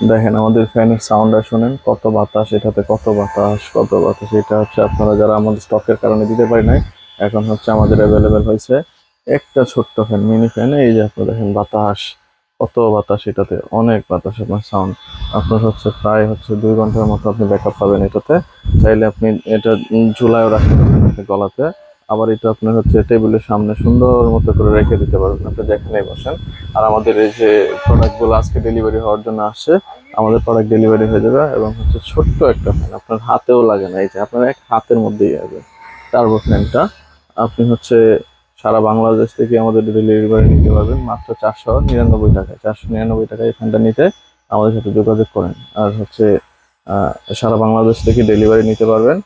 দেখেন আমাদের ফ্যানের সাউন্ডটা শুনেন, কত বাতাস এটাতে, কত বাতাস কত বাতাস। এটা হচ্ছে আপনারা যারা আমাদের স্টকের কারণে দিতে পারি নাই, এখন হচ্ছে আমাদের অ্যাভেলেবেল হয়েছে একটা ছোট্ট ফ্যান, মিনি ফ্যান। এই যে আপনারা দেখেন বাতাস, কত বাতাস এটাতে, অনেক বাতাস। আপনার সাউন্ড আপনার হচ্ছে প্রায় হচ্ছে 2 ঘন্টার মতো আপনি ব্যাকআপ পাবেন এটাতে। চাইলে আপনি এটা ঝুলায়ও রাখতে পারবেন আপনি গলাতে। আবার এটা আপনার হচ্ছে টেবিলের সামনে সুন্দর মতো করে রেখে দিতে পারবেন, আপনি যেখানেই বসেন। আর আমাদের এই যে প্রোডাক্টগুলো আজকে ডেলিভারি হওয়ার জন্য আসছে, আমাদের প্রোডাক্ট ডেলিভারি হয়ে যাবে। এবং হচ্ছে ছোট্ট একটা ফ্যান, আপনার হাতেও লাগে না, এই যে আপনার এক হাতের মধ্যেই আছে টার্বো ফ্যানটা। আপনি হচ্ছে সারা বাংলাদেশ থেকে আমাদের ডেলিভারি করে নিতে পারবেন মাত্র 499 টাকায়। 499 টাকায় এই ফ্যানটা নিতে আমাদের সাথে যোগাযোগ করেন। আর হচ্ছে আহ, সারা বাংলাদেশ থেকে ডেলিভারি নিতে পারবেন।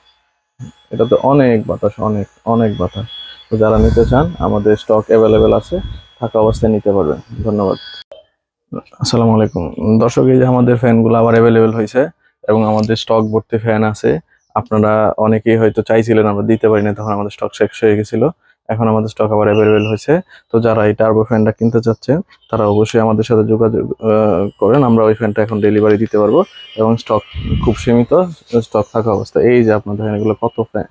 এটাতে অনেক বাতাস, অনেক অনেক বাতাস। তো যারা নিতে চান আমাদের স্টক অ্যাভেলেবেল আছে, থাকা অবস্থায় নিতে পারবেন। ধন্যবাদ। আসসালামু আলাইকুম দর্শক, এই যে আমাদের ফ্যানগুলো আবার অ্যাভেলেবেল হয়েছে এবং আমাদের স্টক ভর্তি ফ্যান আছে। আপনারা অনেকেই হয়তো চাইছিলেন, আমরা দিতে পারি না, তখন আমাদের স্টক শেষ হয়ে গেছিল। এখন আমাদের স্টক আবার অ্যাভেলেবেল হয়েছে। তো যারা এই টার্বো ফ্যানটা কিনতে চাচ্ছেন তারা অবশ্যই আমাদের সাথে যোগাযোগ করেন, আমরা ওই ফ্যানটা এখন ডেলিভারি দিতে পারবো। এবং স্টক খুব সীমিত স্টক থাকা অবস্থা। এই যে আপনার দেখেন এগুলো কত ফ্যান,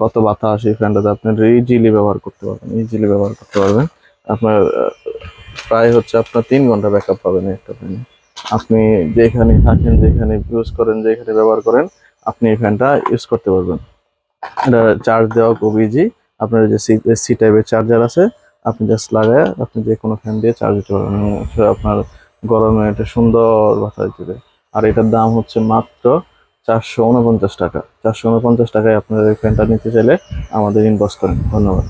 কত বাতাস। এই ফ্যানটাতে আপনি ইজিলি ব্যবহার করতে পারবেন, ইজিলি ব্যবহার করতে পারবেন। আপনার প্রায় হচ্ছে আপনার 3 ঘন্টা ব্যাকআপ পাবেন এই একটা ফ্যানে। আপনি যেখানে থাকেন, যেখানে ইউজ করেন, যেখানে ব্যবহার করেন, আপনি এই ফ্যানটা ইউজ করতে পারবেন। এটা চার্জ দেওয়া খুব ইজি। আপনার যে সি টাইপের চার্জার আছে, আপনি জাস্ট লাগায় আপনি যে কোনো ফ্যান দিয়ে চার্জ দিতে পারবেন। এবং হচ্ছে আপনার গরমে এটা সুন্দর বাতাস দিবে। আর এটার দাম হচ্ছে মাত্র 449 টাকা। 449 টাকায় আপনার এই ফ্যানটা নিতে চাইলে আমাদের ইনবক্স করেন। ধন্যবাদ।